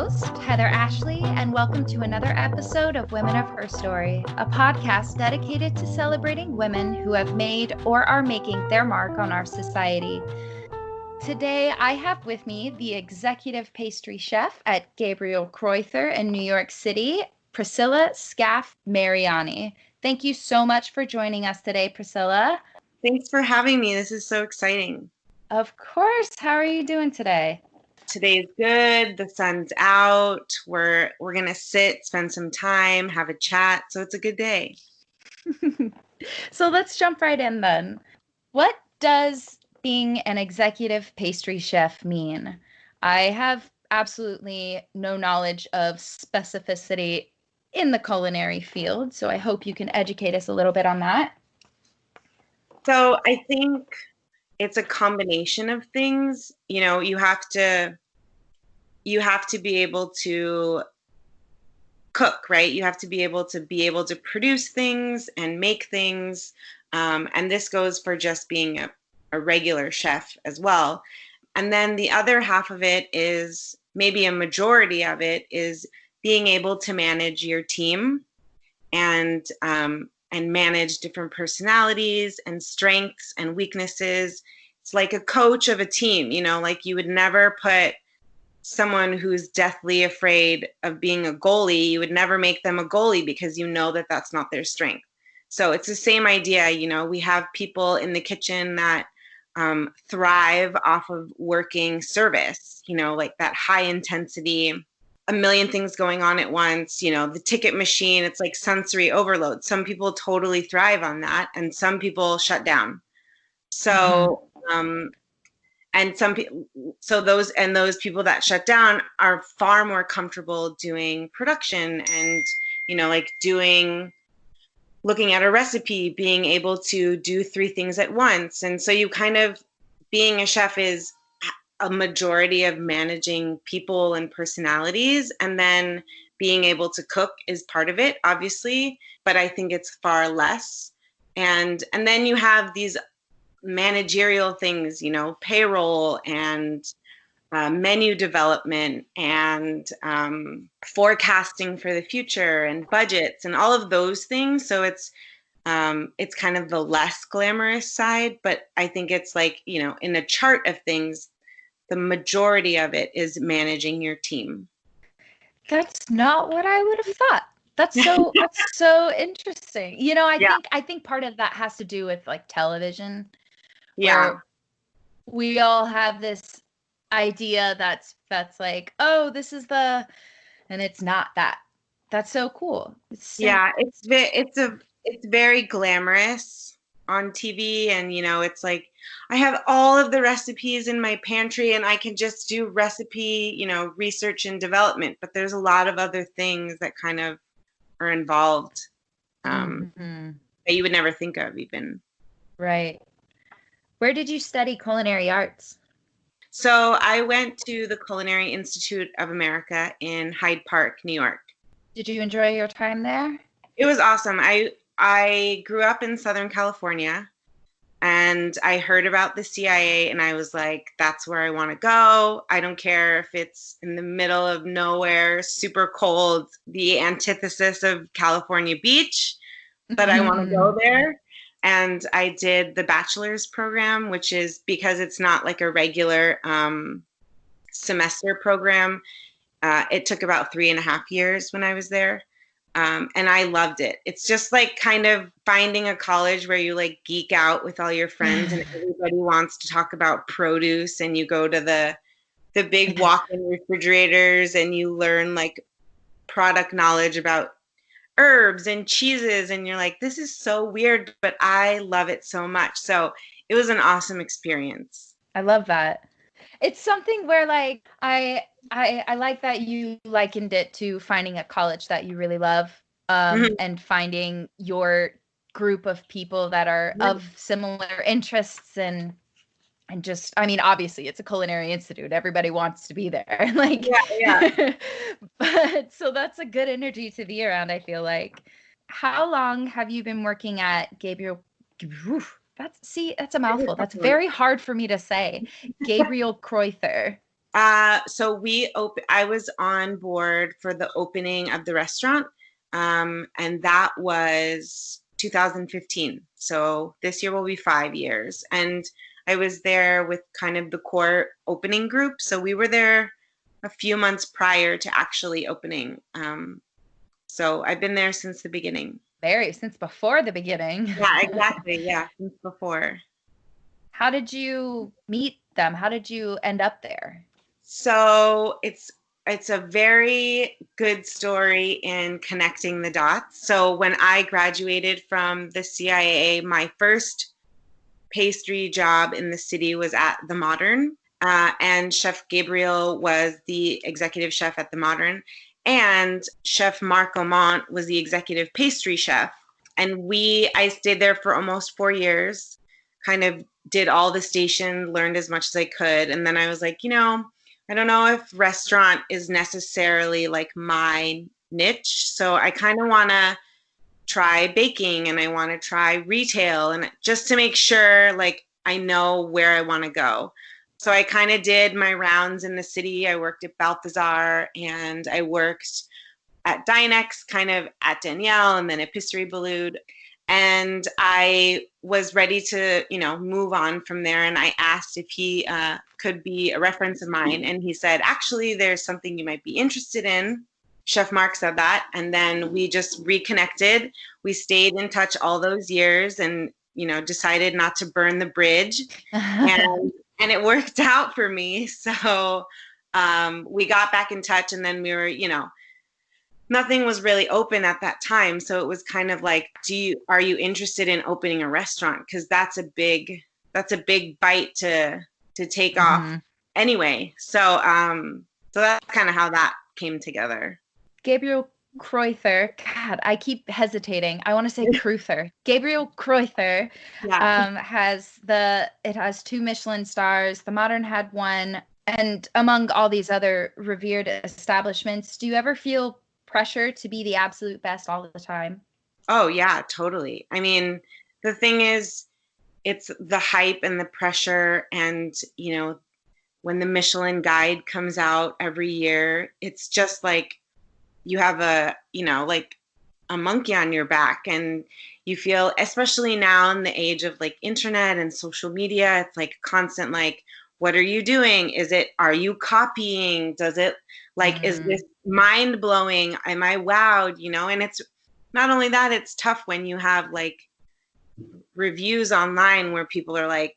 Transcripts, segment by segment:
host, Heather Ashley, and welcome to another episode of Women of Her Story, a podcast dedicated to celebrating women who have made or are making their mark on our society. Today, I have with me the Executive Pastry Chef at Gabriel Kruether in New York City, Priscilla Scaff Mariani. Thank you so much for joining us today, Priscilla. Thanks for having me. This is so exciting. Of course. How are you doing today? Today's good. The sun's out. We're going to sit, spend some time, have a chat. So it's a good day. So let's jump right in then. What does being an executive pastry chef mean? I have absolutely no knowledge of specificity in the culinary field, so I hope you can educate us a little bit on that. So I think it's a combination of things. You know, you have to be able to cook, right? You have to be able to produce things and make things. And this goes for just being a regular chef as well. And then the other half of it is, maybe a majority of it is being able to manage your team and manage different personalities and strengths and weaknesses. It's like a coach of a team, you know, like you would never put someone who's deathly afraid of being a goalie, you would never make them a goalie because you know that that's not their strength. So it's the same idea, you know, we have people in the kitchen that thrive off of working service, you know, like that high intensity, a million things going on at once, you know, the ticket machine, it's like sensory overload. Some people totally thrive on that and some people shut down. So, and those people that shut down are far more comfortable doing production and, you know, like looking at a recipe, being able to do 3 things at once. And so you kind of, being a chef is a majority of managing people and personalities, and then being able to cook is part of it, obviously, but I think it's far less. And then you have these managerial things, you know, payroll and menu development and forecasting for the future and budgets and all of those things. So it's kind of the less glamorous side, but I think it's like, you know, in a chart of things, the majority of it is managing your team. That's not what I would have thought. That's so interesting. You know, I think part of that has to do with like television. Yeah. We all have this idea that's like, oh, this is and it's not that. That's so cool. It's very glamorous on TV, and you know, it's like I have all of the recipes in my pantry and I can just do recipe, you know, research and development, but there's a lot of other things that kind of are involved that you would never think of even. Right. Where did you study culinary arts? So I went to the Culinary Institute of America in Hyde Park, New York. Did you enjoy your time there? It was awesome. I grew up in Southern California, and I heard about the CIA and I was like, that's where I want to go. I don't care if it's in the middle of nowhere, super cold, the antithesis of California beach, but I want to go there. And I did the bachelor's program, which is, because it's not like a regular semester program, it took about 3.5 years when I was there. And I loved it. It's just like kind of finding a college where you like geek out with all your friends and everybody wants to talk about produce, and you go to the big walk-in refrigerators and you learn like product knowledge about herbs and cheeses, and you're like, this is so weird, but I love it so much. So it was an awesome experience. I love that. It's something where like I like that you likened it to finding a college that you really love, and finding your group of people that are of similar interests and just, I mean, obviously it's a culinary institute. Everybody wants to be there. Like, yeah. But so that's a good energy to be around, I feel like. How long have you been working at Gabriel? That's a mouthful. That's very hard for me to say. Gabriel Kruether. I was on board for the opening of the restaurant, and that was 2015. So this year will be 5 years. And I was there with kind of the core opening group. So we were there a few months prior to actually opening. So I've been there since the beginning. Since before the beginning. Yeah, exactly. Yeah, since before. How did you meet them? How did you end up there? So it's a very good story in connecting the dots. So when I graduated from the CIA, my first pastry job in the city was at the Modern, and Chef Gabriel was the executive chef at the Modern, and Chef Marc Aumont was the executive pastry chef. And I stayed there for almost 4 years, kind of did all the stations, learned as much as I could, and then I was like, I don't know if restaurant is necessarily like my niche. So I kind of want to try baking and I want to try retail, and just to make sure like I know where I want to go. So I kind of did my rounds in the city. I worked at Balthazar and I worked at Dinex, kind of at Danielle, and then at Pisserie Balud. And I was ready to, move on from there. And I asked if he could be a reference of mine. And he said, actually, there's something you might be interested in. Chef Marc said that. And then we just reconnected. We stayed in touch all those years and, decided not to burn the bridge. And it worked out for me. So we got back in touch, and then we were, nothing was really open at that time. So it was kind of like, are you interested in opening a restaurant? Because that's a big bite to take off anyway. So that's kind of how that came together. Gabriel Kruether, God, I keep hesitating. I want to say Kruether. Gabriel Kruether has 2 Michelin stars. The Modern had 1, and among all these other revered establishments, do you ever feel pressure to be the absolute best all the time? Oh yeah, totally. I mean, the thing is, it's the hype and the pressure, and when the Michelin guide comes out every year, it's just like you have like a monkey on your back, and you feel, especially now in the age of like internet and social media, it's like constant, like, what are you doing? Are you copying? Does it is this mind blowing? Am I wowed? And it's not only that, it's tough when you have like reviews online where people are like,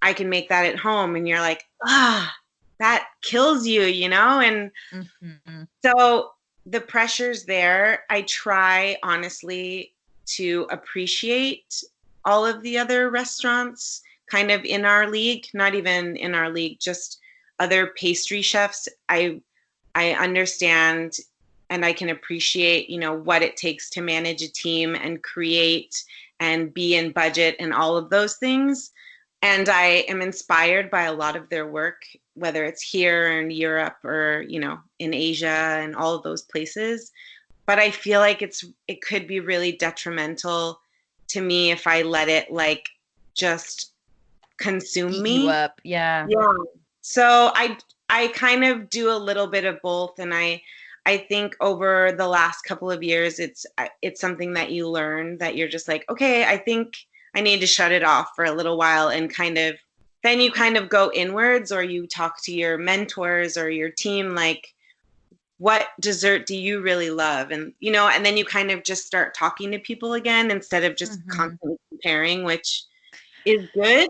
I can make that at home. And you're like, that kills you, And so the pressure's there. I try honestly to appreciate all of the other restaurants kind of in our league, not even in our league, just other pastry chefs. I understand and I can appreciate, what it takes to manage a team and create and be in budget and all of those things. And I am inspired by a lot of their work, whether it's here in Europe or, in Asia and all of those places. But I feel like it could be really detrimental to me if I let it like just consume me. You up. Yeah. So I kind of do a little bit of both, and I think over the last couple of years, it's something that you learn, that you're just like, okay, I think I need to shut it off for a little while, and then you kind of go inwards, or you talk to your mentors or your team, like, what dessert do you really love? And, and then you kind of just start talking to people again instead of just constantly comparing, which is good.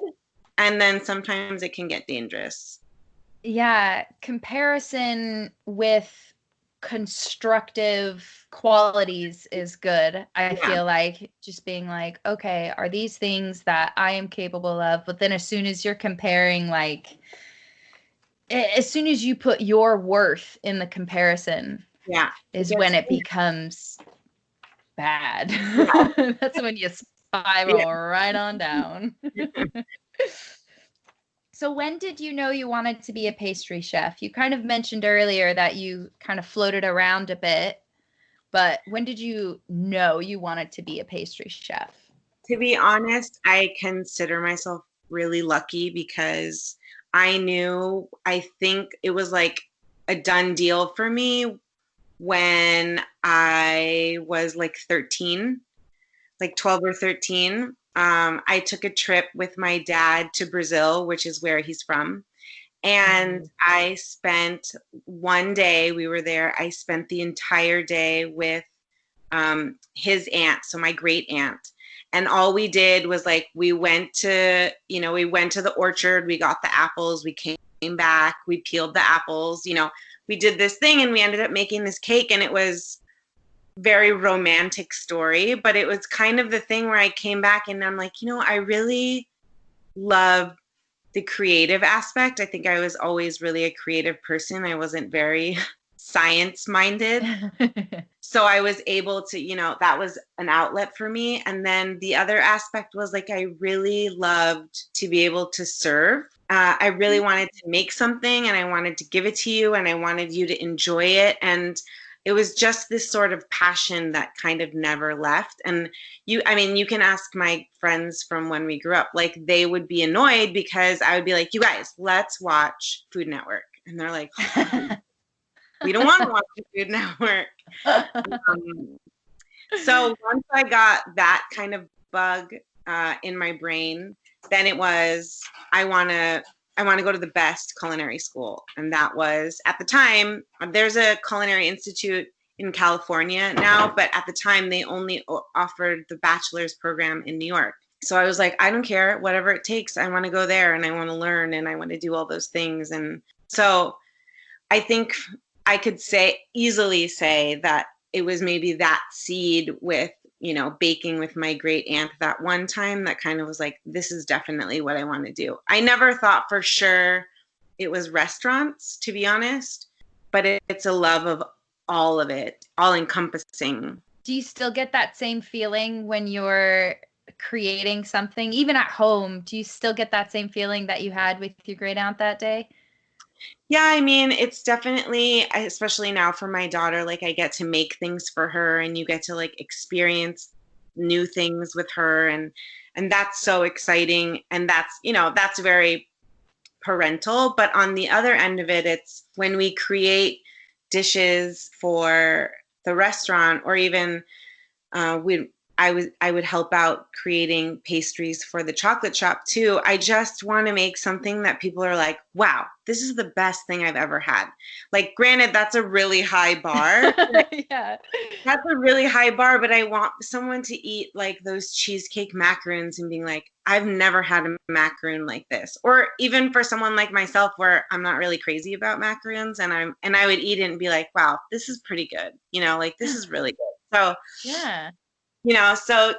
And then sometimes it can get dangerous. Yeah. Comparison with constructive qualities is good. I feel like just being like, okay, are these things that I am capable of? But then as soon as you're comparing, like, as soon as you put your worth in the comparison, is when it becomes bad. That's when you spiral right on down. So when did you know you wanted to be a pastry chef? You kind of mentioned earlier that you kind of floated around a bit, but when did you know you wanted to be a pastry chef? To be honest, I consider myself really lucky because I think it was like a done deal for me when I was like 13, like 12 or 13. I took a trip with my dad to Brazil, which is where he's from. And I spent one day, we were there, I spent the entire day with his aunt, so my great aunt. And all we did was like, we went to the orchard, we got the apples, we came back, we peeled the apples, we did this thing and we ended up making this cake, and it was very romantic story, but it was kind of the thing where I came back and I'm like, I really love the creative aspect. I think I was always really a creative person. I wasn't very science minded. So I was able to, that was an outlet for me. And then the other aspect was like, I really loved to be able to serve. I really wanted to make something and I wanted to give it to you and I wanted you to enjoy it. And it was just this sort of passion that kind of never left. And you can ask my friends from when we grew up, like they would be annoyed because I would be like, you guys, let's watch Food Network. And they're like, we don't want to watch the Food Network. So once I got that kind of bug in my brain, then it was, I want to go to the best culinary school. And that was, at the time, there's a Culinary Institute in California now, but at the time they only offered the bachelor's program in New York. So I was like, I don't care, whatever it takes. I want to go there and I want to learn and I want to do all those things. And so I think I could easily say that it was maybe that seed with, baking with my great aunt that one time that kind of was like, this is definitely what I want to do. I never thought for sure it was restaurants, to be honest, but it's a love of all of it, all encompassing. Do you still get that same feeling when you're creating something, even at home? Do you still get that same feeling that you had with your great aunt that day? Yeah, it's definitely, especially now for my daughter, like I get to make things for her and you get to like experience new things with her, and that's so exciting, and that's very parental. But on the other end of it, it's when we create dishes for the restaurant, or even I would help out creating pastries for the chocolate shop too. I just want to make something that people are like, wow, this is the best thing I've ever had. Like, granted, that's a really high bar. Yeah. That's a really high bar, but I want someone to eat like those cheesecake macaroons and being like, I've never had a macaroon like this. Or even for someone like myself where I'm not really crazy about macaroons, and I would eat it and be like, wow, this is pretty good. Like this is really good. So yeah. So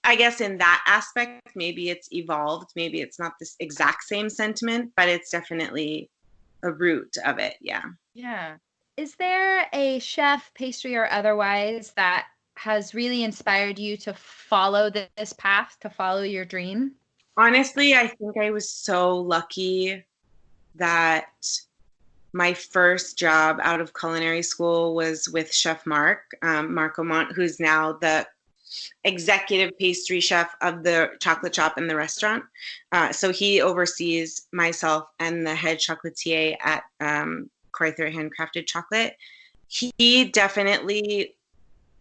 I guess in that aspect, maybe it's evolved. Maybe it's not this exact same sentiment, but it's definitely a root of it. Yeah. Yeah. Is there a chef, pastry or otherwise, that has really inspired you to follow this path, to follow your dream? Honestly, I think I was so lucky that my first job out of culinary school was with Chef Mark Omont, who's now the executive pastry chef of the chocolate shop and the restaurant. So he oversees myself and the head chocolatier at Kruether Handcrafted Chocolate. He definitely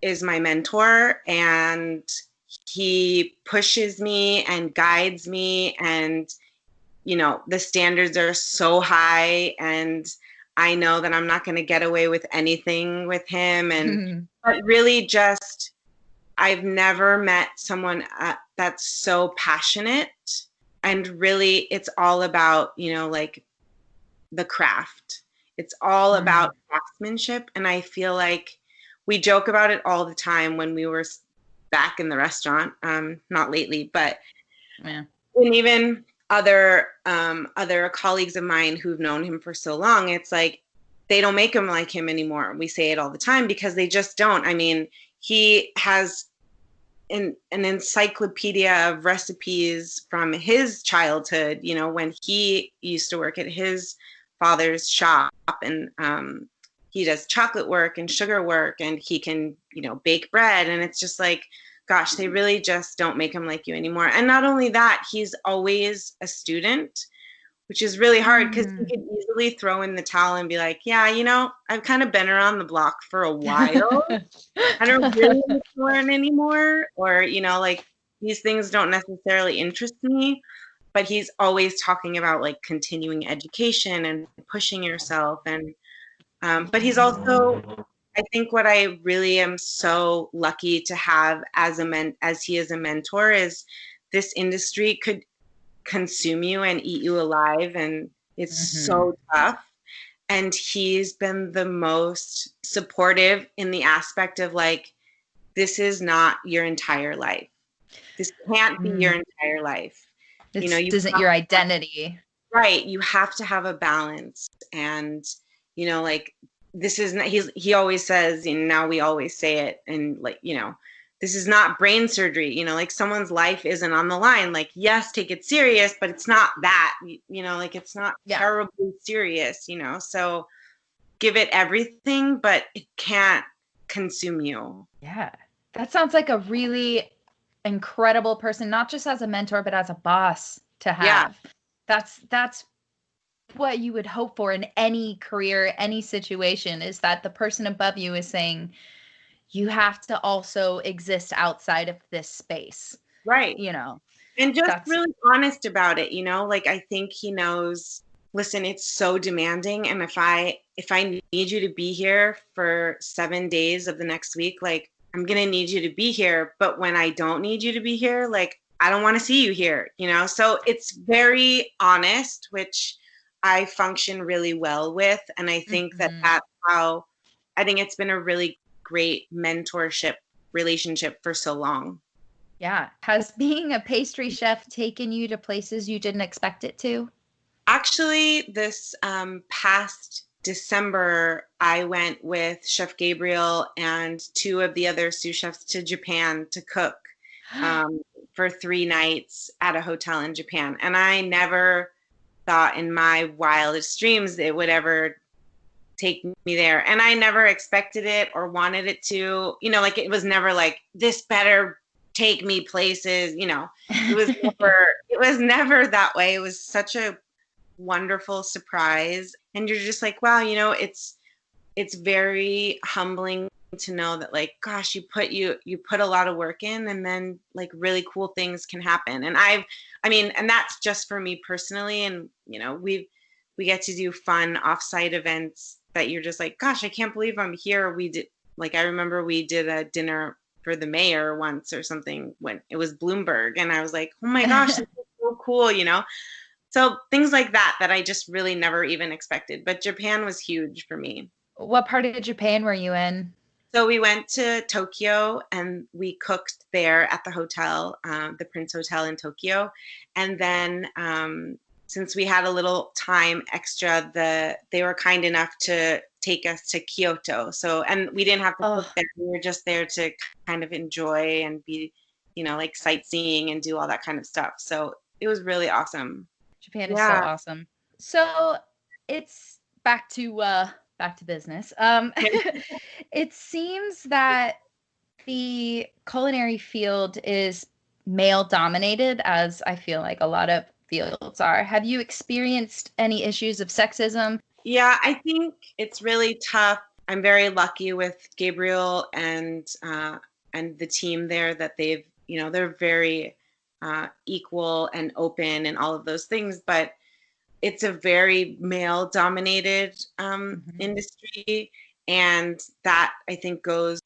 is my mentor, and he pushes me and guides me, and the standards are so high, and I know that I'm not going to get away with anything with him. And but really just, I've never met someone that's so passionate, and really it's all about, like the craft. It's all about craftsmanship. And I feel like we joke about it all the time when we were back in the restaurant, not lately, but and even other colleagues of mine who've known him for so long, it's like, they don't make him like him anymore. We say it all the time because they just don't. I mean, he has an encyclopedia of recipes from his childhood, when he used to work at his father's shop, and he does chocolate work and sugar work, and he can, bake bread. And it's just like, gosh, they really just don't make him like you anymore. And not only that, he's always a student, which is really hard because you Mm. could easily throw in the towel and be like, yeah, I've kind of been around the block for a while. I don't really want to learn anymore, or, like these things don't necessarily interest me, but he's always talking about like continuing education and pushing yourself. And, but he's also, I think what I really am so lucky to have as he is a mentor is this industry could consume you and eat you alive. And it's so tough. And he's been the most supportive in the aspect of like, this is not your entire life. This can't be your entire life. This You isn't your identity. right. You have to have a balance. And, like this is not, he always says, and now we always say it, and like, this is not brain surgery, like someone's life isn't on the line. Like, yes, take it serious, but it's not that, like it's not terribly serious, so give it everything, but it can't consume you. Yeah. That sounds like a really incredible person, not just as a mentor, but as a boss to have. Yeah. That's what you would hope for in any career, any situation, is that the person above you is saying, you have to also exist outside of this space. Right. And just really honest about it, like I think he knows, listen, it's so demanding. And if I need you to be here for 7 days of the next week, like I'm going to need you to be here. But when I don't need you to be here, like I don't want to see you here, so it's very honest, which I function really well with. And I think that that's how I think it's been a really great mentorship relationship for so long. Yeah. Has being a pastry chef taken you to places you didn't expect it to? Actually, this past December, I went with Chef Gabriel and 2 of the other sous chefs to Japan to cook for 3 nights at a hotel in Japan. And I never thought in my wildest dreams it would ever take me there. And I never expected it or wanted it to, like it was never like, this better take me places, it was never that way. It was such a wonderful surprise. And you're just like, wow, it's very humbling to know that like, gosh, you put a lot of work in, and then like really cool things can happen. And and that's just for me personally. And, we get to do fun offsite events that you're just like, gosh, I can't believe I'm here. I remember we did a dinner for the mayor once or something when it was Bloomberg. And I was like, oh my gosh, this is so cool, So things like that I just really never even expected. But Japan was huge for me. What part of Japan were you in? So we went to Tokyo and we cooked there at the hotel, the Prince Hotel in Tokyo. And then since we had a little time extra, they were kind enough to take us to Kyoto. So, and we didn't have to cook there. We were just there to kind of enjoy and be, like sightseeing and do all that kind of stuff. So it was really awesome. Japan is so awesome. So it's back to business. It seems that the culinary field is male dominated, as I feel like a lot of fields are. Have you experienced any issues of sexism? Yeah, I think it's really tough. I'm very lucky with Gabriel and the team there that they've, they're very equal and open and all of those things, but it's a very male dominated industry. And that I think goes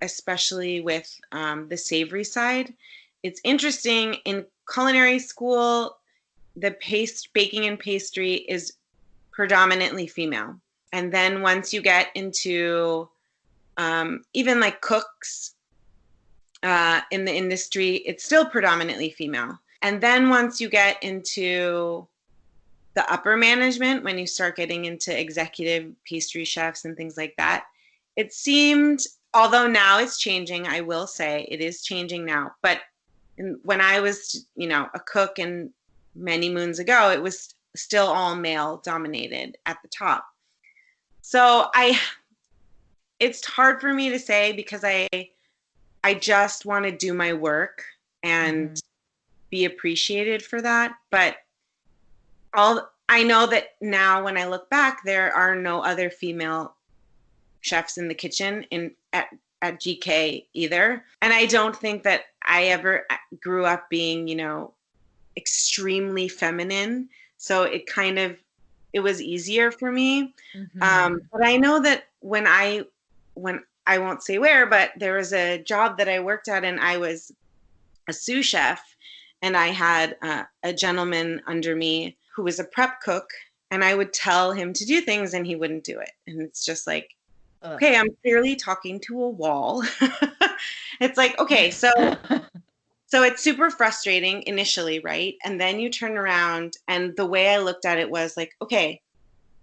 especially with the savory side. It's interesting in culinary school, the baking and pastry is predominantly female. And then once you get into even like cooks in the industry, it's still predominantly female. And then once you get into the upper management, when you start getting into executive pastry chefs and things like that, it seemed, although now it's changing, I will say it is changing now. But when I was, a cook and many moons ago, it was still all male dominated at the top. So it's hard for me to say because I just want to do my work and be appreciated for that. But I know that now when I look back, there are no other female chefs in the kitchen at GK either. And I don't think that I ever grew up being, extremely feminine. So it was easier for me. But I know that when I won't say where, but there was a job that I worked at and I was a sous chef, and I had a gentleman under me who was a prep cook, and I would tell him to do things and he wouldn't do it. And it's just like, okay, I'm clearly talking to a wall. It's like, okay, so it's super frustrating initially, right? And then you turn around, and the way I looked at it was like, okay,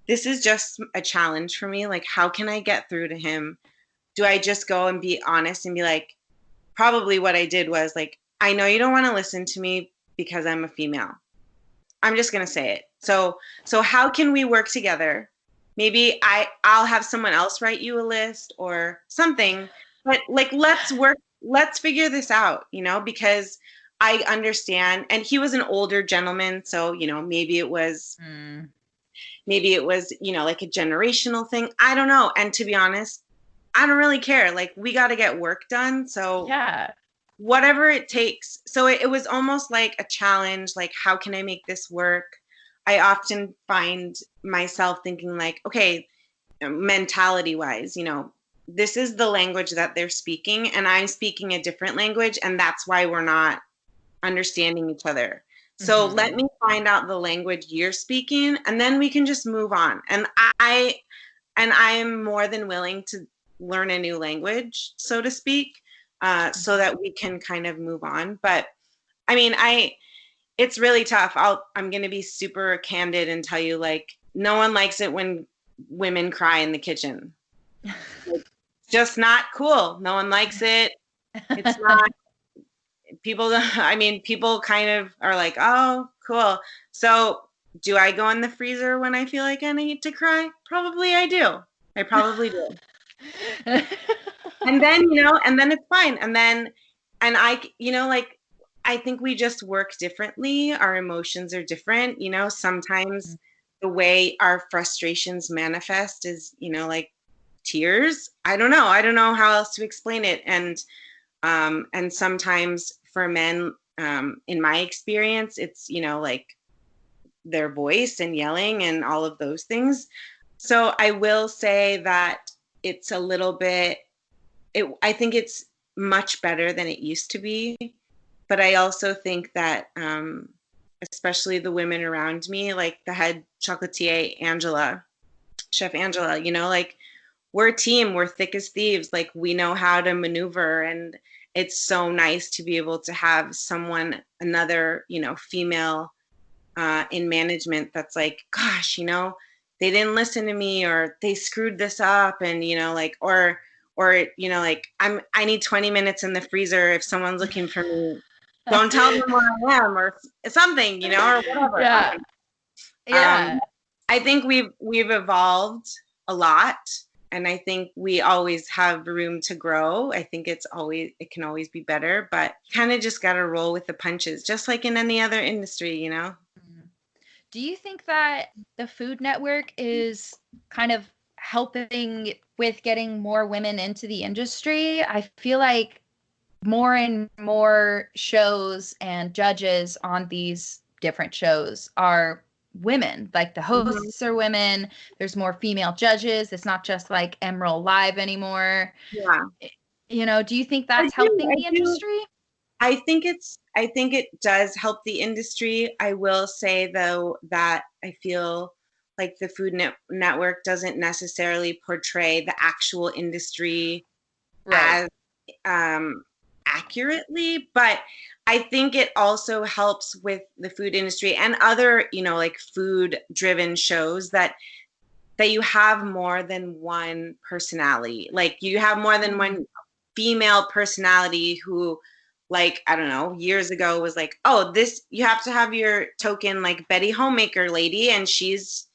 this is just a challenge for me. Like, how can I get through to him? Do I just go and be honest and be like, probably what I did was like, I know you don't want to listen to me because I'm a female. I'm just going to say it. So how can we work together? Maybe I'll have someone else write you a list or something, but like, let's figure this out, because I understand. And he was an older gentleman. So, maybe it was, like a generational thing. I don't know. And to be honest, I don't really care. Like, we got to get work done. So yeah, whatever it takes. So it was almost like a challenge. Like, how can I make this work? I often find myself thinking like, okay, mentality wise, this is the language that they're speaking and I'm speaking a different language. And that's why we're not understanding each other. So let me find out the language you're speaking and then we can just move on. And I'm more than willing to learn a new language, so to speak, so that we can kind of move on. But I mean, it's really tough. I'm going to be super candid and tell you, like, no one likes it when women cry in the kitchen. It's just not cool. No one likes it. It's not. People kind of are like, oh, cool. So do I go in the freezer when I feel like I need to cry? Probably I do. I probably do. And then, and then it's fine. And I think we just work differently. Our emotions are different. Sometimes the way our frustrations manifest is, like tears. I don't know how else to explain it. And sometimes for men, in my experience, it's, like their voice and yelling and all of those things. So I will say that it's a little bit, I think it's much better than it used to be. But I also think that, especially the women around me, like the head chocolatier, Chef Angela, like we're a team, we're thick as thieves. Like we know how to maneuver. And it's so nice to be able to have another, female in management that's like, gosh, they didn't listen to me or they screwed this up. And, or I need 20 minutes in the freezer if someone's looking for me. Don't tell them where I am or something, or whatever. Yeah. Yeah. I think we've evolved a lot, and I think we always have room to grow. I think it can always be better, but kind of just got to roll with the punches, just like in any other industry, Do you think that the Food Network is kind of helping with getting more women into the industry? I feel like more and more shows and judges on these different shows are women. Like the hosts are women. There's more female judges. It's not just like Emerald Live anymore. Yeah. Do you think that's helping the industry? I think it does help the industry. I will say though that I feel like the Food Network doesn't necessarily portray the actual industry as accurately, but I think it also helps with the food industry and other, like food driven shows that you have more than one personality. Like you have more than one female personality who, like, I don't know, years ago was like, oh, you have to have your token like Betty Homemaker lady, and she's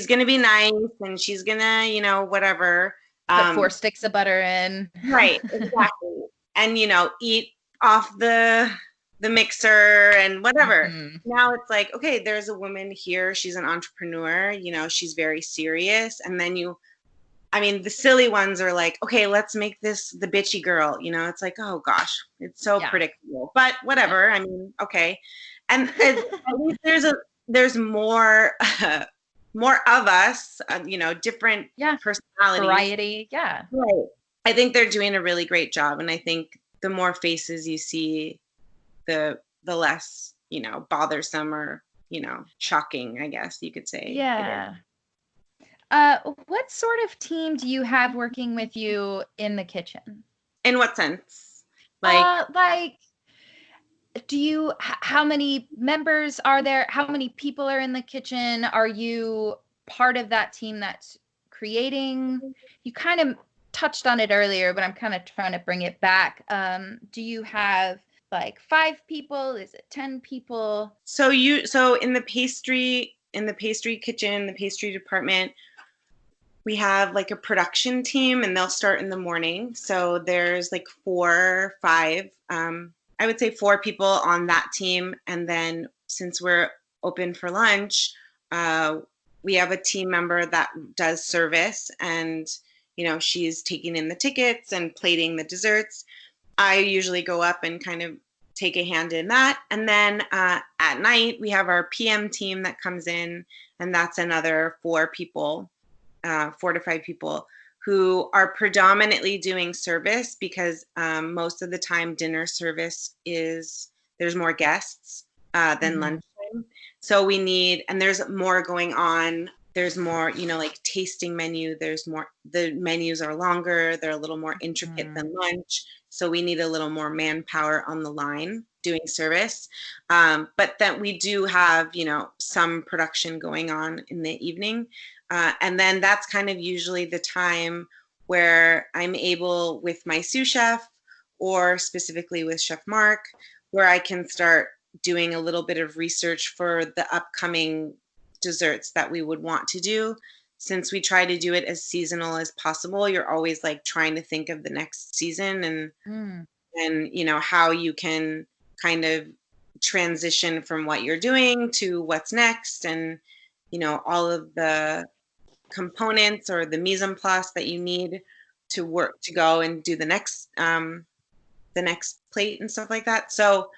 gonna be nice and she's gonna, whatever. Put 4 sticks of butter in. Right, exactly. And, eat off the the mixer and whatever. Mhm. Now it's like, okay, there's a woman here. She's an entrepreneur. She's very serious. And then the silly ones are like, okay, let's make this the bitchy girl. It's like, oh gosh, it's so Yeah. predictable. But whatever. Okay. And at least there's more more of us, different personalities. Variety. Yeah. Right. I think they're doing a really great job, and I think the more faces you see, the less bothersome or shocking, I guess you could say. Yeah. What sort of team do you have working with you in the kitchen? In what sense? Like, how many members are there? How many people are in the kitchen? Are you part of that team that's creating? You kind of touched on it earlier, but I'm kind of trying to bring it back. Do you have like 5 people? Is it 10 people? So in the pastry kitchen, the pastry department, we have like a production team, and they'll start in the morning. So there's like 4 or 5, I would say 4 people on that team. And then since we're open for lunch, we have a team member that does service, and she's taking in the tickets and plating the desserts. I usually go up and kind of take a hand in that. And then at night, we have our PM team that comes in, and that's another 4 people, 4 to 5 people who are predominantly doing service, because most of the time dinner service there's more guests than lunchtime. So we need, and there's more going on. There's more, like tasting menu. The menus are longer. They're a little more intricate than lunch. So we need a little more manpower on the line doing service. But then we do have, some production going on in the evening. And then that's kind of usually the time where I'm able, with my sous chef, or specifically with Chef Mark, where I can start doing a little bit of research for the upcoming desserts that we would want to do. Since we try to do it as seasonal as possible, you're always like trying to think of the next season and how you can kind of transition from what you're doing to what's next, and all of the components or the mise en place that you need to work to go and do the next plate and stuff like that. So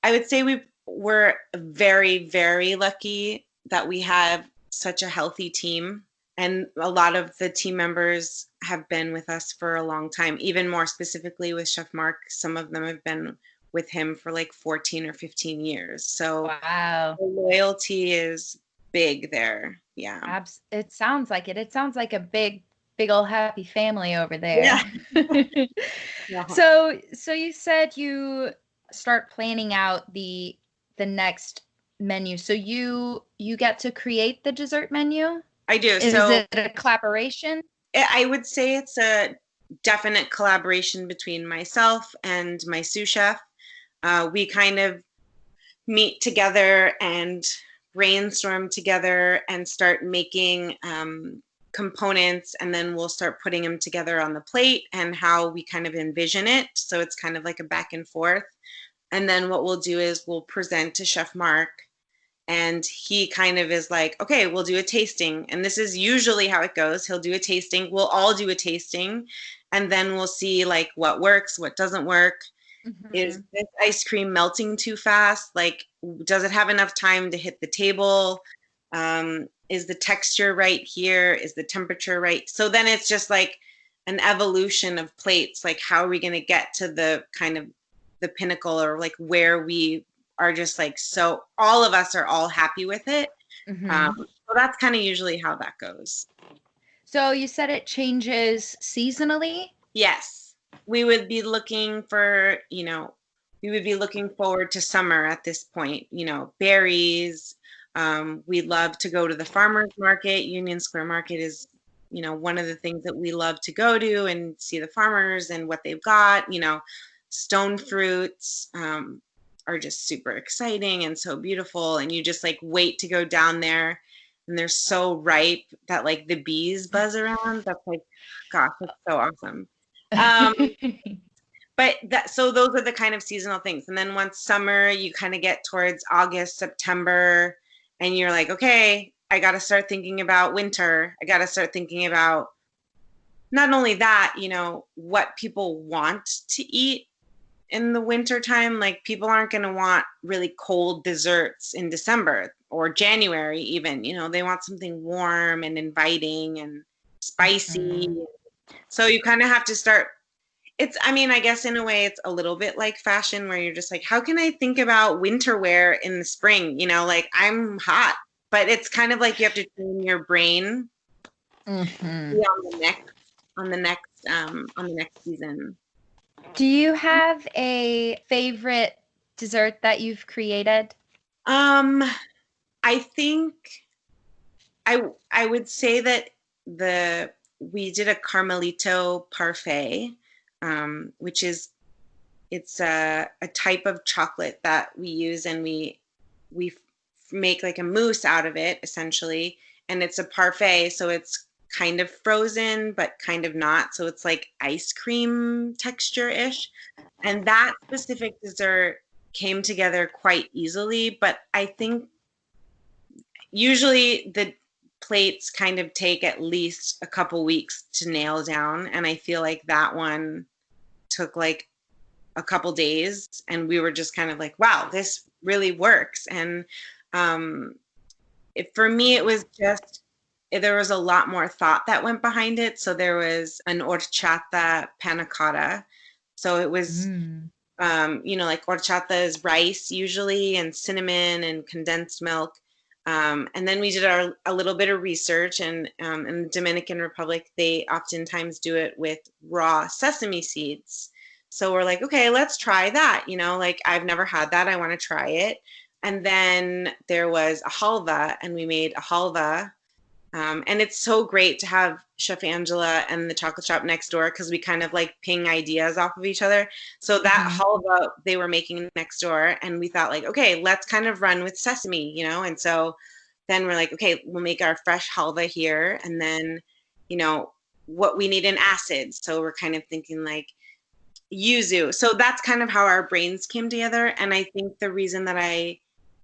I would say we're very, very lucky that we have such a healthy team, and a lot of the team members have been with us for a long time. Even more specifically with Chef Mark, some of them have been with him for like 14 or 15 years. So wow, the loyalty is big there. Yeah. It sounds like it. It sounds like a big old happy family over there. Yeah. Yeah. So you said you start planning out the next menu. So you get to create the dessert menu? I do. Is it a collaboration? I would say it's a definite collaboration between myself and my sous chef. We kind of meet together and brainstorm together and start making components, and then we'll start putting them together on the plate and how we kind of envision it. So it's kind of like a back and forth. And then what we'll do is we'll present to Chef Mark, and he kind of is like, okay, we'll do a tasting. And this is usually how it goes. He'll do a tasting. We'll all do a tasting, and then we'll see like what works, what doesn't work. Is this ice cream melting too fast? Like, does it have enough time to hit the table? Is the texture right here? Is the temperature right? So then it's just like an evolution of plates. Like, how are we going to get to the kind of the pinnacle, or like where we are just like, so all of us are all happy with it. So that's kind of usually how that goes. So you said it changes seasonally? Yes. We would be looking for, we would be looking forward to summer at this point, berries. We love to go to the farmers market. Union Square Market is, one of the things that we love to go to and see the farmers and what they've got. Stone fruits are just super exciting and so beautiful. And you just like wait to go down there, and they're so ripe that like the bees buzz around. That's like, gosh, that's so awesome. so those are the kind of seasonal things. And then once summer, you kind of get towards August, September, and you're like, okay, I got to start thinking about winter. I got to start thinking about not only that, what people want to eat in the winter time. Like, people aren't going to want really cold desserts in December or January even. They want something warm and inviting and spicy. Mm-hmm. So you kind of have to start. I guess in a way it's a little bit like fashion, where you're just like, how can I think about winter wear in the spring? Like, I'm hot, but it's kind of like you have to train your brain Mm-hmm. on the next season. Do you have a favorite dessert that you've created? I think I would say that we did a Carmelito parfait, which it's a type of chocolate that we use, and we make like a mousse out of it essentially, and it's a parfait, so it's kind of frozen but kind of not, so it's like ice cream texture-ish. And that specific dessert came together quite easily, but I think usually the plates kind of take at least a couple weeks to nail down, and I feel like that one took like a couple days, and we were just kind of like, wow, this really works. And for me, it was just, there was a lot more thought that went behind it. So there was an horchata panna cotta. So it was, like horchata is rice usually, and cinnamon and condensed milk. And then we did a little bit of research, and in the Dominican Republic, they oftentimes do it with raw sesame seeds. So we're like, okay, let's try that. Like, I've never had that. I want to try it. And then there was a halva, and we made a halva. And it's so great to have Chef Angela and the chocolate shop next door, because we kind of like ping ideas off of each other. So that halva they were making next door, and we thought like, okay, let's kind of run with sesame, And so then we're like, okay, we'll make our fresh halva here. And then, what we need in acids. So we're kind of thinking like yuzu. So that's kind of how our brains came together. And I think the reason that I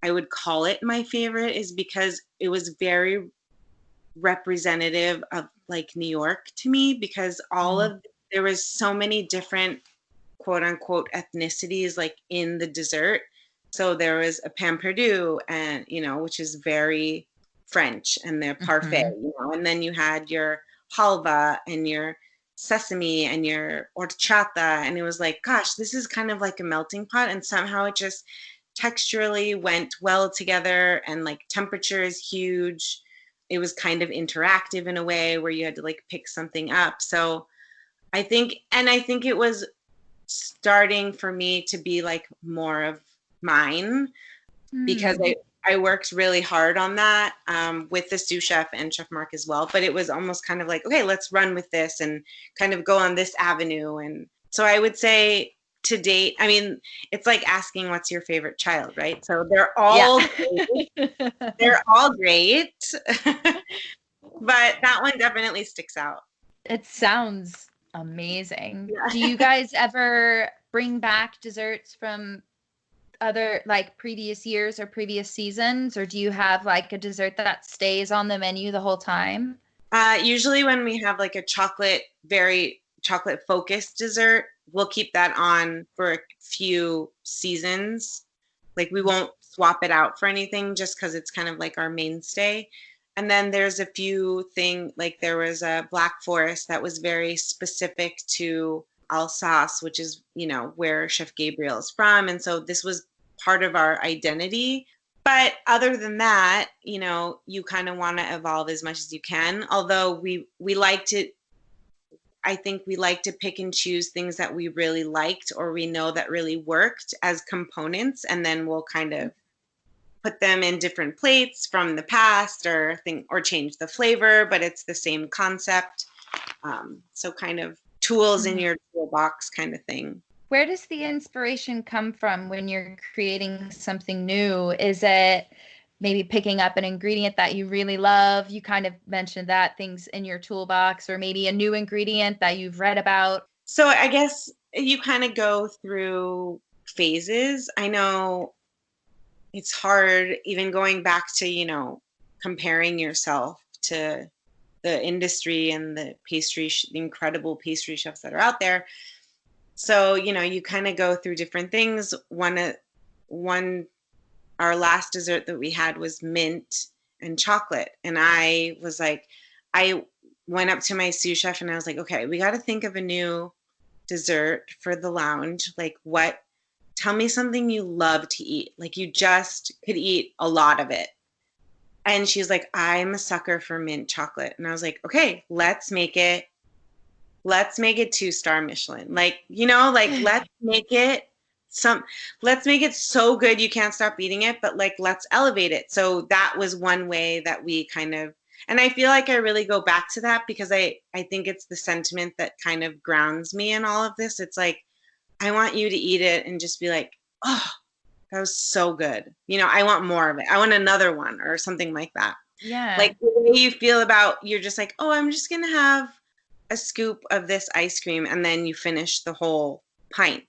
would call it my favorite is because it was very representative of like New York to me, because there was so many different quote unquote ethnicities like in the dessert. So there was a pain perdu, and which is very French, and their parfait, and then you had your halva and your sesame and your horchata, and it was like, gosh, this is kind of like a melting pot, and somehow it just texturally went well together, and like temperature is huge. It was kind of interactive in a way where you had to like pick something up. So I think it was starting for me to be like more of mine, because I worked really hard on that with the sous chef and Chef Mark as well. But it was almost kind of like, okay, let's run with this and kind of go on this avenue. And so I would say to date, it's like asking what's your favorite child, right? So they're all great. They're all great. But that one definitely sticks out. It sounds amazing. Yeah. Do you guys ever bring back desserts from other like previous years or previous seasons, or do you have like a dessert that stays on the menu the whole time? Usually when we have like a very chocolate focused dessert, we'll keep that on for a few seasons. Like, we won't swap it out for anything, just because it's kind of like our mainstay. And then there's a few things, like there was a Black Forest that was very specific to Alsace, which is, where Chef Gabriel is from. And so this was part of our identity. But other than that, you kind of want to evolve as much as you can. Although I think we like to pick and choose things that we really liked or we know that really worked as components, and then we'll kind of put them in different plates from the past or change the flavor, but it's the same concept. So kind of tools in your toolbox kind of thing. Where does the inspiration come from when you're creating something new? Is it maybe picking up an ingredient that you really love? You kind of mentioned that, things in your toolbox, or maybe a new ingredient that you've read about. So I guess you kind of go through phases. I know it's hard even going back to, comparing yourself to the industry and the the incredible pastry chefs that are out there. So, you kind of go through different things. One, our last dessert that we had was mint and chocolate. And I was like, I went up to my sous chef and I was like, okay, we got to think of a new dessert for the lounge. Like, tell me something you love to eat. Like, you just could eat a lot of it. And she's like, I'm a sucker for mint chocolate. And I was like, okay, let's make it 2-star Michelin. Like, let's make it so good you can't stop eating it, but like, let's elevate it. So that was one way that we kind of, and I feel like I really go back to that because I think it's the sentiment that kind of grounds me in all of this. It's like, I want you to eat it and just be like, oh, that was so good. I want more of it. I want another one or something like that. Yeah. Like the way you feel about, you're just like, oh, I'm just going to have a scoop of this ice cream and then you finish the whole pint.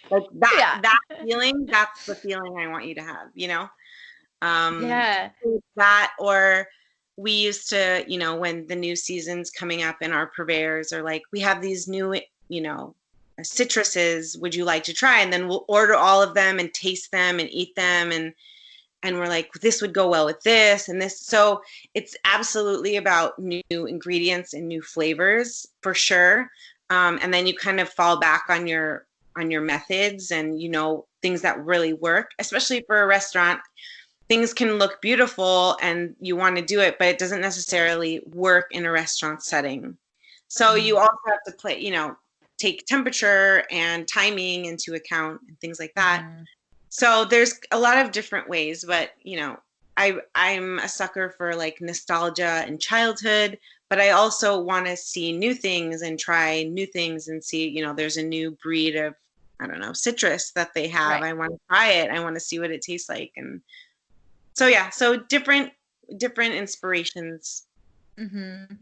Like that feeling, that's the feeling I want you to have, Yeah. That, or we used to, when the new season's coming up in our purveyors are like, we have these new, citruses, would you like to try? And then we'll order all of them and taste them and eat them. And we're like, this would go well with this and this. So it's absolutely about new ingredients and new flavors for sure. And then you kind of fall back on your methods and, things that really work, especially for a restaurant. Things can look beautiful and you want to do it, but it doesn't necessarily work in a restaurant setting. So you also have to take temperature and timing into account and things like that. So there's a lot of different ways, but I'm a sucker for like nostalgia and childhood, but I also want to see new things and try new things and see, there's a new breed of, I don't know, citrus that they have. Right. I want to try it. I want to see what it tastes like. And so, yeah, so different inspirations. Mm-hmm.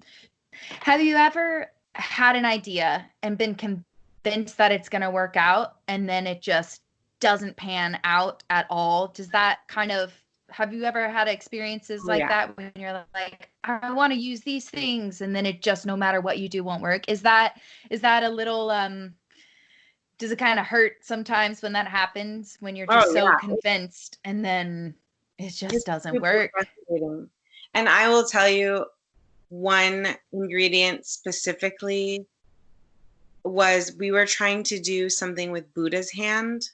Have you ever had an idea and been convinced that it's going to work out and then it just doesn't pan out at all? Does that have you ever had experiences like that when you're like, I want to use these things and then it just, no matter what you do, won't work? Is that a little, does it kind of hurt sometimes when that happens, when you're just so convinced and then it just doesn't work? And I will tell you, one ingredient specifically was, we were trying to do something with Buddha's hand,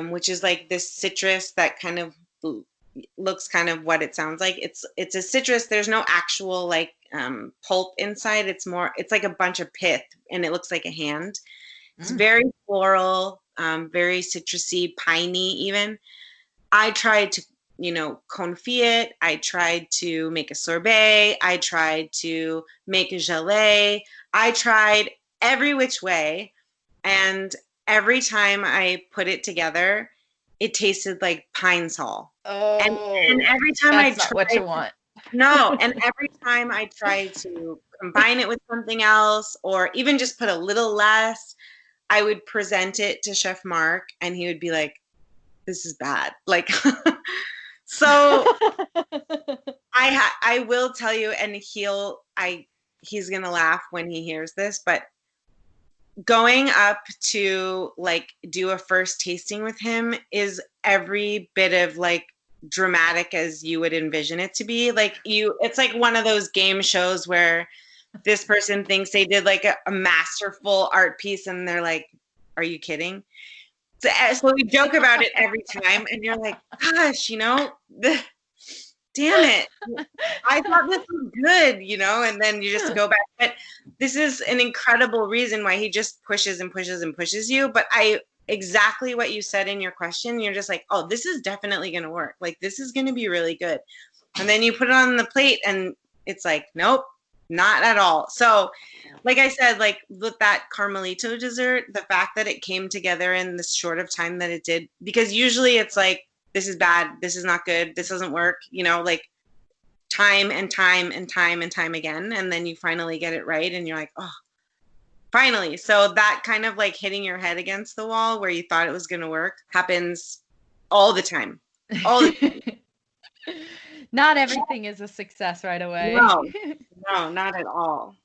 which is like this citrus that kind of looks kind of what it sounds like. It's a citrus. There's no actual like pulp inside. It's like a bunch of pith and it looks like a hand. It's very floral, very citrusy, piney even. I tried to confit it. I tried to make a sorbet. I tried to make a gelée. I tried every which way. And every time I put it together, it tasted like pine sol. Oh, and every time that's not what you want. No, and every time I tried to combine it with something else or even just put a little less, I would present it to Chef Mark and he would be like, this is bad. Like, so I will tell you, and he's going to laugh when he hears this, but going up to like do a first tasting with him is every bit of like dramatic as you would envision it to be. Like it's like one of those game shows where this person thinks they did like a masterful art piece and they're like, are you kidding? So we joke about it every time and you're like, gosh, damn it. I thought this was good, and then you just go back. But this is an incredible reason why he just pushes and pushes and pushes you. But exactly what you said in your question, you're just like, oh, this is definitely going to work. Like, this is going to be really good. And then you put it on the plate and it's like, nope, not at all. So like I said, like with that Carmelito dessert, the fact that it came together in this short of time that it did, because usually it's like, this is bad, this is not good, this doesn't work, like time and time and time and time again. And then you finally get it right and you're like, oh, finally. So that kind of like hitting your head against the wall where you thought it was going to work happens all the time. All the time. Not everything is a success right away. No, not at all.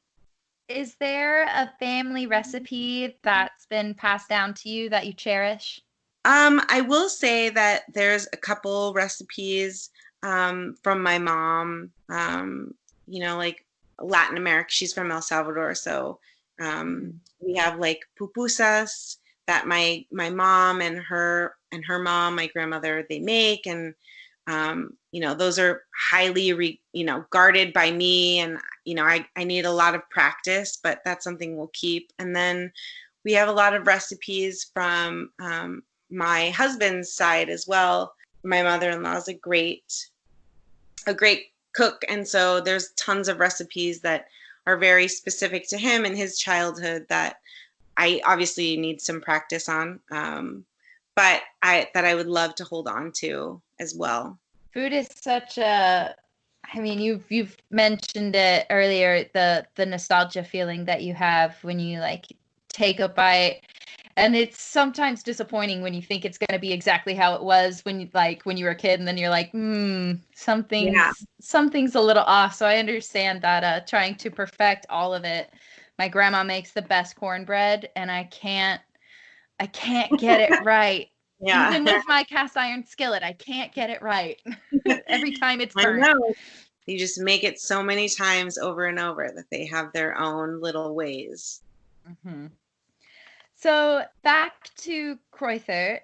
Is there a family recipe that's been passed down to you that you cherish? I will say that there's a couple recipes from my mom, like Latin America. She's from El Salvador, so we have like pupusas that my mom and her mom, my grandmother, they make, and those are highly guarded by me, and I need a lot of practice, but that's something we'll keep. And then we have a lot of recipes from my husband's side as well. My mother-in-law is a great cook, and so there's tons of recipes that are very specific to him and his childhood that I obviously need some practice on, but I would love to hold on to as well. Food is such a, I mean, you've mentioned it earlier, the nostalgia feeling that you have when you like take a bite. And it's sometimes disappointing when you think it's going to be exactly how it was when you were a kid, and then you're like, something's a little off. So I understand that trying to perfect all of it. My grandma makes the best cornbread, and I can't get it right. Yeah. Even with my cast iron skillet, I can't get it right. Every time it's burnt. I know. You just make it so many times over and over that they have their own little ways. Mm-hmm. So back to Kruether,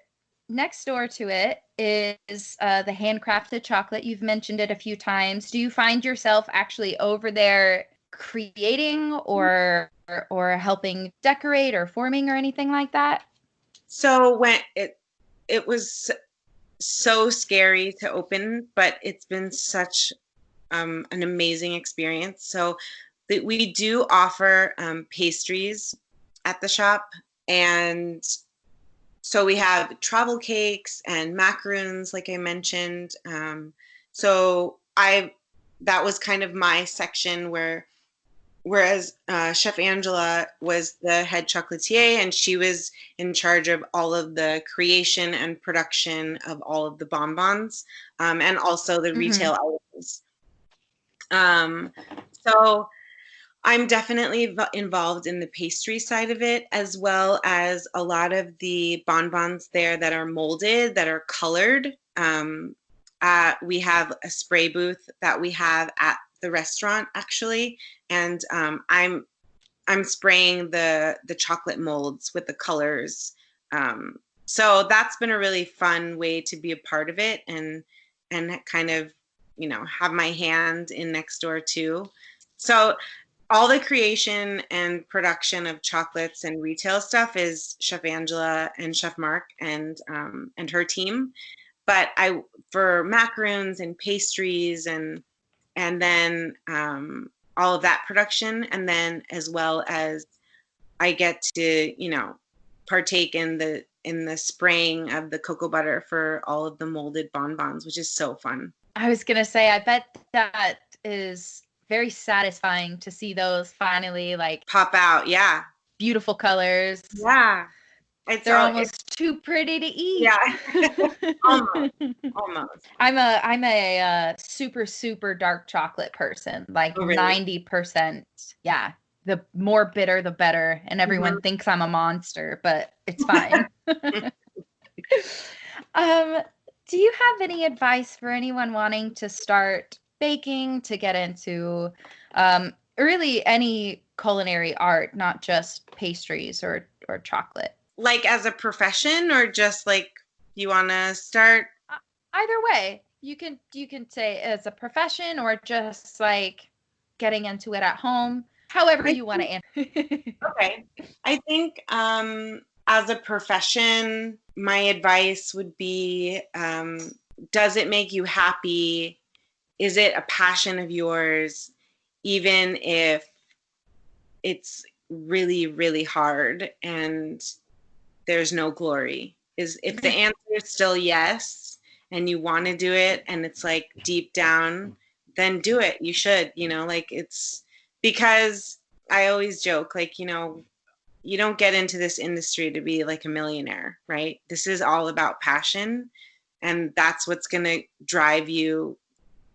next door to it is the handcrafted chocolate. You've mentioned it a few times. Do you find yourself actually over there creating or helping decorate or forming or anything like that? So when it was so scary to open, but it's been such an amazing experience. So we do offer pastries at the shop. And so we have travel cakes and macaroons, like I mentioned. So that was kind of my section whereas Chef Angela was the head chocolatier, and she was in charge of all of the creation and production of all of the bonbons, and also the retail items. So I'm definitely involved in the pastry side of it, as well as a lot of the bonbons there that are molded, that are colored. We have a spray booth that we have at the restaurant, actually, and I'm spraying the chocolate molds with the colors. So that's been a really fun way to be a part of it, and kind of have my hand in next door too. So all the creation and production of chocolates and retail stuff is Chef Angela and Chef Mark and her team. But for macaroons and pastries and then all of that production, and then as well as I get to partake in the spraying of the cocoa butter for all of the molded bonbons, which is so fun. I was gonna say, I bet that is very satisfying to see those finally like pop out. Yeah. Beautiful colors. Yeah. They're almost too pretty to eat. Yeah. Almost. I'm a super, super dark chocolate person, like 90%. Yeah. The more bitter, the better. And everyone thinks I'm a monster, but it's fine. Do you have any advice for anyone wanting to start baking, to get into really any culinary art, not just pastries or chocolate? Like as a profession, or just like you want to start? Either way. You can say as a profession, or just like getting into it at home, however you want to answer. Okay. I think as a profession, my advice would be, does it make you happy? Is it a passion of yours, even if it's really, really hard and there's no glory? If the answer is still yes, and you want to do it, and it's like deep down, then do it. You should, like, it's because I always joke, like, you don't get into this industry to be like a millionaire, right? This is all about passion, and that's what's going to drive you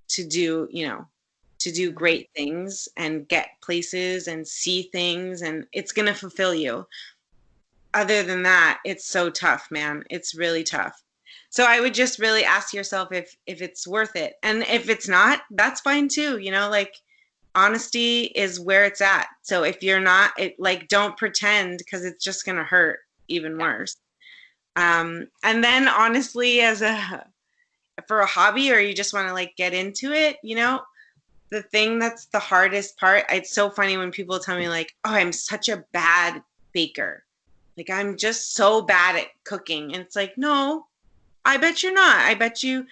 to do, to do great things and get places and see things, and it's going to fulfill you. Other than that, it's so tough, man. It's really tough. So I would just really ask yourself if it's worth it. And if it's not, that's fine too. Like honesty is where it's at. So if you're not, don't pretend, because it's just going to hurt even worse. And then honestly, for a hobby, or you just want to like get into it, the thing that's the hardest part, it's so funny when people tell me like, oh, I'm such a bad baker. Like, I'm just so bad at cooking. And it's like, no, I bet you're not. I bet you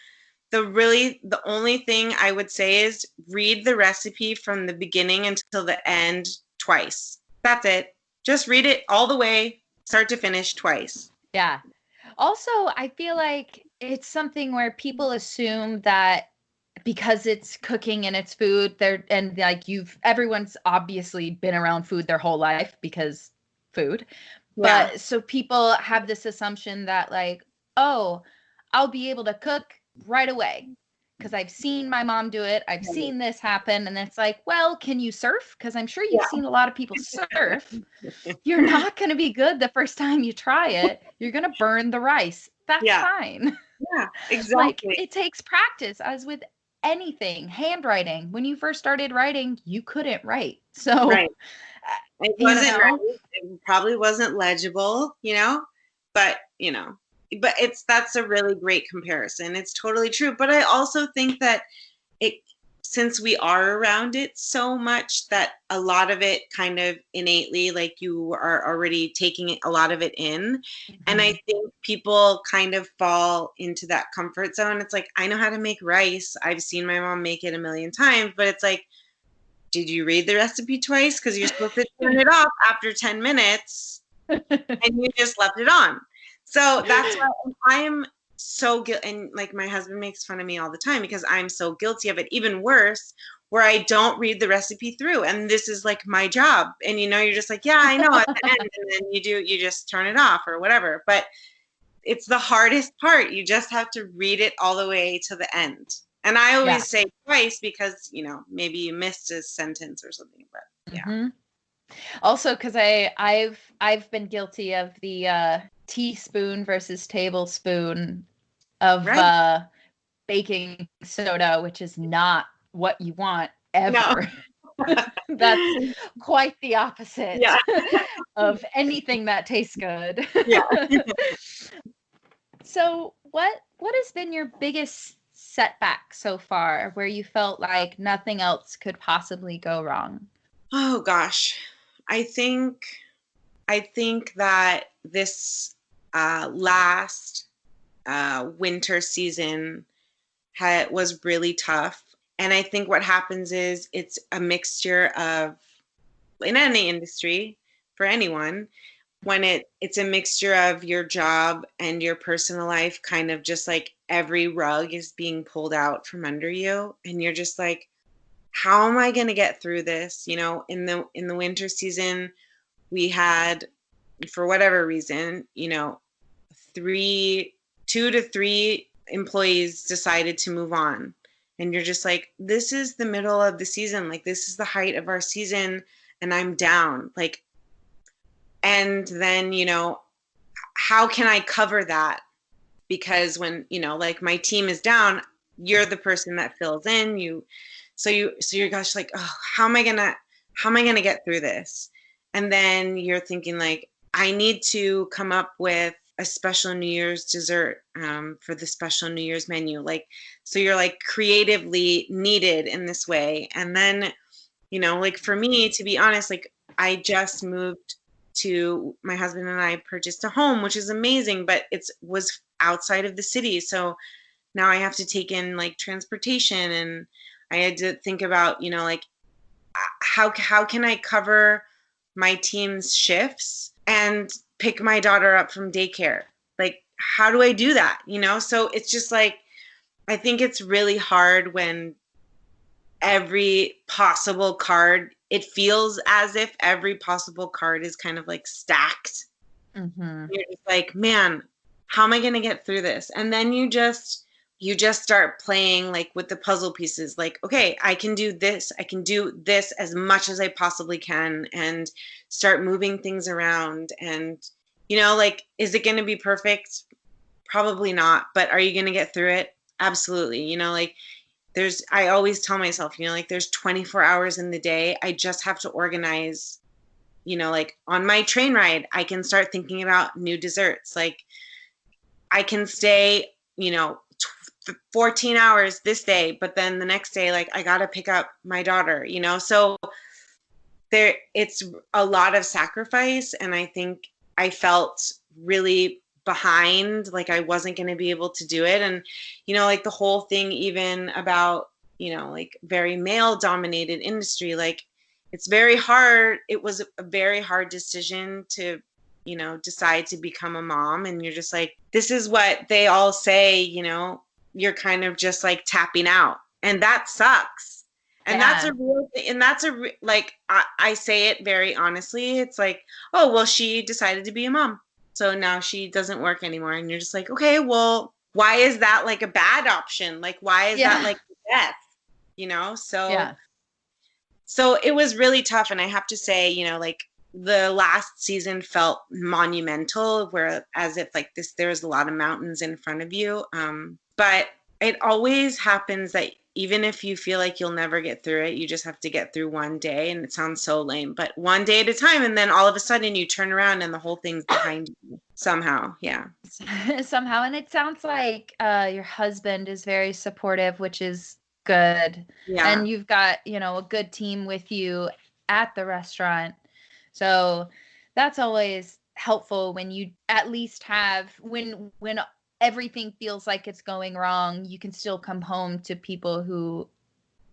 the only thing I would say is read the recipe from the beginning until the end twice. That's it. Just read it all the way, start to finish, twice. Yeah. Also, I feel like it's something where people assume that because it's cooking and it's food, everyone's obviously been around food their whole life because food. Yeah. But so people have this assumption that like, oh, I'll be able to cook right away because I've seen my mom do it. I've seen this happen. And it's like, well, can you surf? Because I'm sure you've seen a lot of people surf. You're not going to be good the first time you try it. You're going to burn the rice. That's fine. Yeah, exactly. Like, it takes practice, as with anything. Handwriting. When you first started writing, you couldn't write. So it wasn't right. It probably wasn't legible, but that's a really great comparison. It's totally true. But I also think that since we are around it so much, that a lot of it kind of innately, like, you are already taking a lot of it in. Mm-hmm. And I think people kind of fall into that comfort zone. It's like, I know how to make rice. I've seen my mom make it a million times, but it's like, did you read the recipe twice? Because you're supposed to turn it off after 10 minutes and you just left it on. So that's why I'm so guilty. And like, my husband makes fun of me all the time because I'm so guilty of it. Even worse, where I don't read the recipe through. And this is like my job. And you're just like, yeah, I know at the end. And then you just turn it off or whatever. But it's the hardest part. You just have to read it all the way to the end. And I always say twice because, maybe you missed a sentence or something, but yeah. Mm-hmm. Also, because I've been guilty of the teaspoon versus tablespoon of baking soda, which is not what you want ever. No. That's quite the opposite of anything that tastes good. Yeah. So what has been your biggest setback so far, where you felt like nothing else could possibly go wrong? Oh gosh, I think that this last winter season was really tough. And I think what happens is it's a mixture of, in any industry, for anyone, when it's a mixture of your job and your personal life, kind of just like every rug is being pulled out from under you. And you're just like, how am I going to get through this? In the winter season, we had, for whatever reason, 2 to 3 employees decided to move on. And you're just like, this is the middle of the season. Like, this is the height of our season. And I'm down. Like, and then, how can I cover that? Because when, like, my team is down, you're the person that fills in. So you're gosh, like, oh, how am I gonna get through this? And then you're thinking like, I need to come up with a special New Year's dessert for the special New Year's menu. Like, so you're like creatively needed in this way. And then, like, for me, to be honest, like, I just moved my husband and I purchased a home, which is amazing, but it was outside of the city. So now I have to take in like transportation, and I had to think about, like, how can I cover my team's shifts and pick my daughter up from daycare? Like, how do I do that? So it's just like, I think it's really hard when every possible card it feels as if every possible card is kind of like stacked. Mm-hmm. You're just like, man, how am I going to get through this? And then you just start playing like with the puzzle pieces, like, okay, I can do this as much as I possibly can, and start moving things around. And like, is it going to be perfect? Probably not. But are you going to get through it? Absolutely. Like, I always tell myself, like, there's 24 hours in the day. I just have to organize. Like on my train ride, I can start thinking about new desserts. Like, I can stay 14 hours this day, but then the next day, like, I got to pick up my daughter, so it's a lot of sacrifice. And I think I felt really behind, like I wasn't going to be able to do it. And, like the whole thing, even about, like very male dominated industry, like it's very hard. It was a very hard decision to, decide to become a mom. And you're just like, this is what they all say, you're kind of just like tapping out, and that sucks. And Yeah. that's a real thing. And that's like, I say it very honestly. It's like, oh, well, she decided to be a mom, so now she doesn't work anymore. And you're just like, okay, well, why is that like a bad option? Like, why is that like death? So it was really tough. And I have to say, like the last season felt monumental, where as if like there's a lot of mountains in front of you. But it always happens that even if you feel like you'll never get through it, you just have to get through one day. And it sounds so lame, but one day at a time. And then all of a sudden you turn around and the whole thing's behind you somehow. Yeah. Somehow. And it sounds like your husband is very supportive, which is good. Yeah. And you've got, a good team with you at the restaurant. So that's always helpful when you at least have, when everything feels like it's going wrong, you can still come home to people who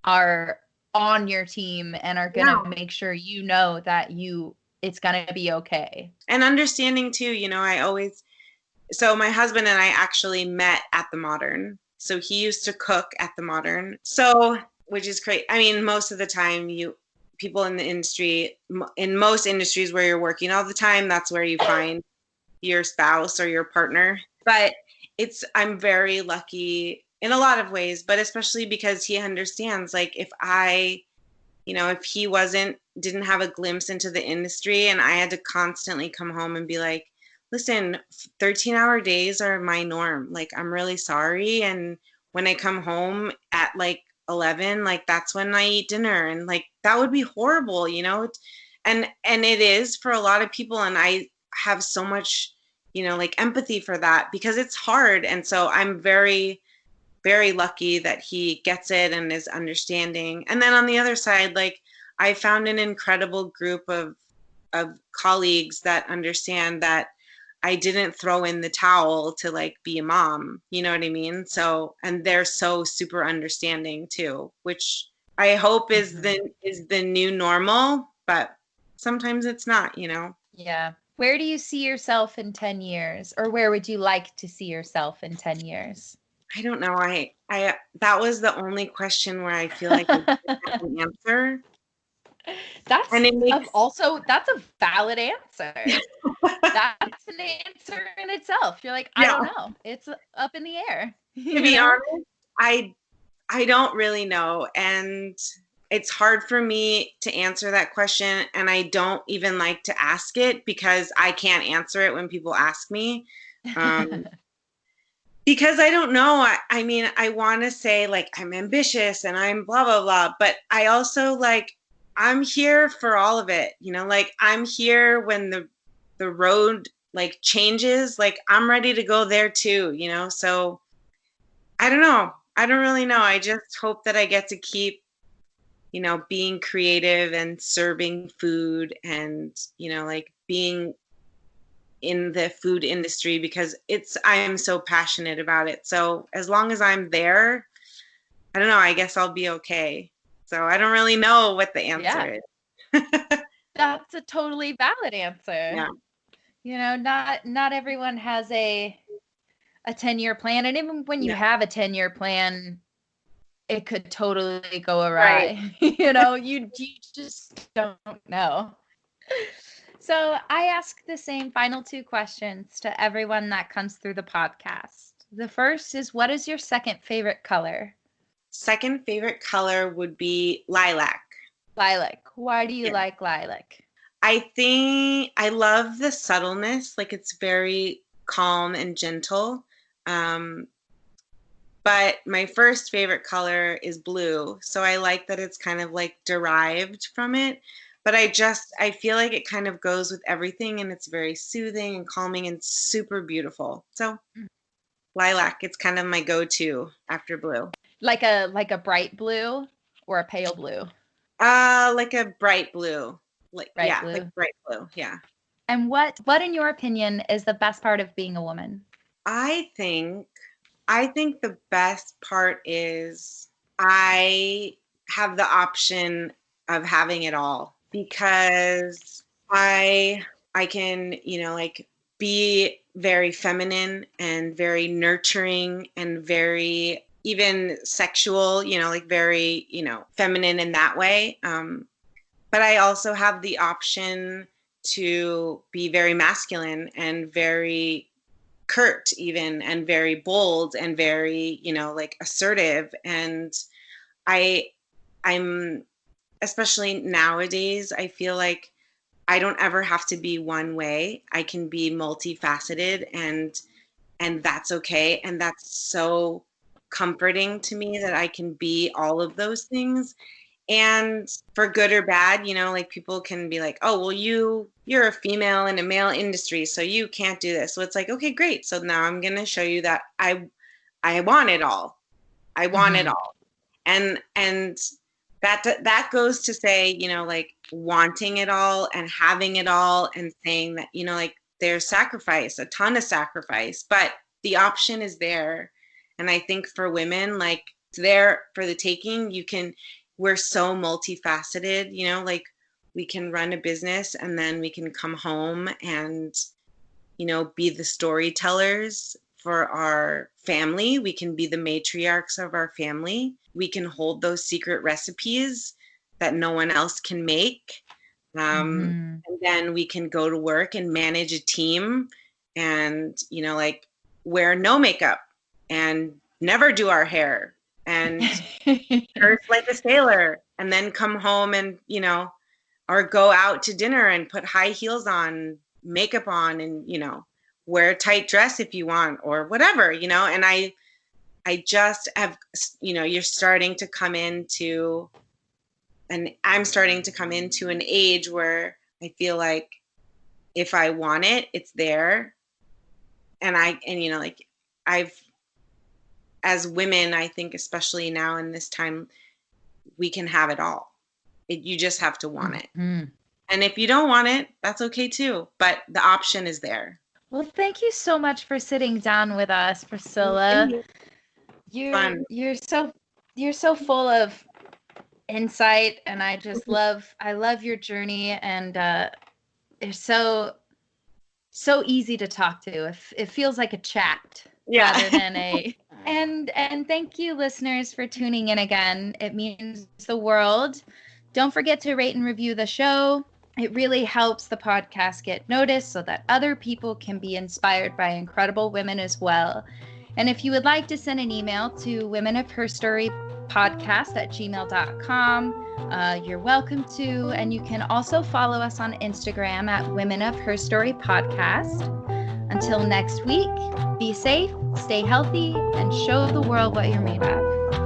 are on your team and are going to make sure that it's going to be okay. And understanding too, so my husband and I actually met at the Modern. So he used to cook at the Modern. So, which is great. I mean, most of the time people in the industry, in most industries where you're working all the time, that's where you find your spouse or your partner. But I'm very lucky in a lot of ways, but especially because he understands, like, if he didn't have a glimpse into the industry, and I had to constantly come home and be like, listen, 13-hour days are my norm. Like, I'm really sorry. And when I come home at like 11, like that's when I eat dinner. And like, that would be horrible, and it is for a lot of people. And I have so much, like empathy for that, because it's hard. And so I'm very, very lucky that he gets it and is understanding. And then on the other side, like, I found an incredible group of colleagues that understand that I didn't throw in the towel to like be a mom, you know what I mean? So, and they're so super understanding too, which I hope is the new normal, but sometimes it's not, Yeah. Where do you see yourself in 10 years, or where would you like to see yourself in 10 years? I don't know. I that was the only question where I feel like I didn't have an answer. That's a valid answer. That's an answer in itself. You're like, I don't know. It's up in the air. To be honest, I don't really know. And it's hard for me to answer that question. And I don't even like to ask it, because I can't answer it when people ask me. Because I don't know. I mean, I want to say like I'm ambitious and I'm blah, blah, blah. But I also like, I'm here for all of it. Like, I'm here when the road like changes, like I'm ready to go there too, so I don't know. I don't really know. I just hope that I get to keep, being creative and serving food and, like being in the food industry, because I am so passionate about it. So as long as I'm there, I don't know, I guess I'll be okay. So I don't really know what the answer is. That's a totally valid answer. Yeah. Not everyone has a 10-year plan. And even when you have a 10-year plan, it could totally go Right. awry. You just don't know. So I ask the same final 2 questions to everyone that comes through the podcast. The first is, what is your second favorite color? Second favorite color would be lilac. Lilac. Why do you Yeah. like lilac? I think I love the subtleness. Like, it's very calm and gentle. But my first favorite color is blue. So I like that it's kind of like derived from it. But I feel like it kind of goes with everything, and it's very soothing and calming and super beautiful. So lilac, it's kind of my go-to after blue. Like a bright blue or a pale blue? Like a bright blue. Like Bright yeah, blue. like bright blue. Yeah. And what in your opinion is the best part of being a woman? I think the best part is I have the option of having it all, because I can, like, be very feminine and very nurturing and very even sexual, like very, feminine in that way. But I also have the option to be very masculine and very curt even, and very bold and very, like, assertive. And I'm especially nowadays, I feel like I don't ever have to be one way. I can be multifaceted, and that's okay. And that's so comforting to me that I can be all of those things. And for good or bad, like, people can be like, oh, well, you're a female in a male industry, so you can't do this. So it's like, okay, great. So now I'm going to show you that I want it all. I want it all. And that goes to say, like, wanting it all and having it all, and saying that, like, there's sacrifice, a ton of sacrifice, but the option is there. And I think for women, like, it's there for the taking. We're so multifaceted, like, we can run a business, and then we can come home and, be the storytellers for our family. We can be the matriarchs of our family. We can hold those secret recipes that no one else can make. And then we can go to work and manage a team and, like, wear no makeup and never do our hair and curse like a sailor, and then come home and, or go out to dinner and put high heels on, makeup on, and, wear a tight dress if you want, or whatever, and I just have, you're starting to come into, and I'm starting to come into an age where I feel like if I want it, it's there. And like, as women, I think, especially now in this time, we can have it all. You just have to want it. And if you don't want it, that's okay too. But the option is there. Well, thank you so much for sitting down with us, Priscilla. You're so full of insight, and I just love your journey, and it's so easy to talk to. It feels like a chat rather than a. And thank you, listeners, for tuning in again. It means the world. Don't forget to rate and review the show. It really helps the podcast get noticed so that other people can be inspired by incredible women as well. And if you would like to send an email to womenofherstorypodcast@gmail.com, you're welcome to. And you can also follow us on Instagram at Women of Her Story Podcast. Until next week, be safe, stay healthy, and show the world what you're made of.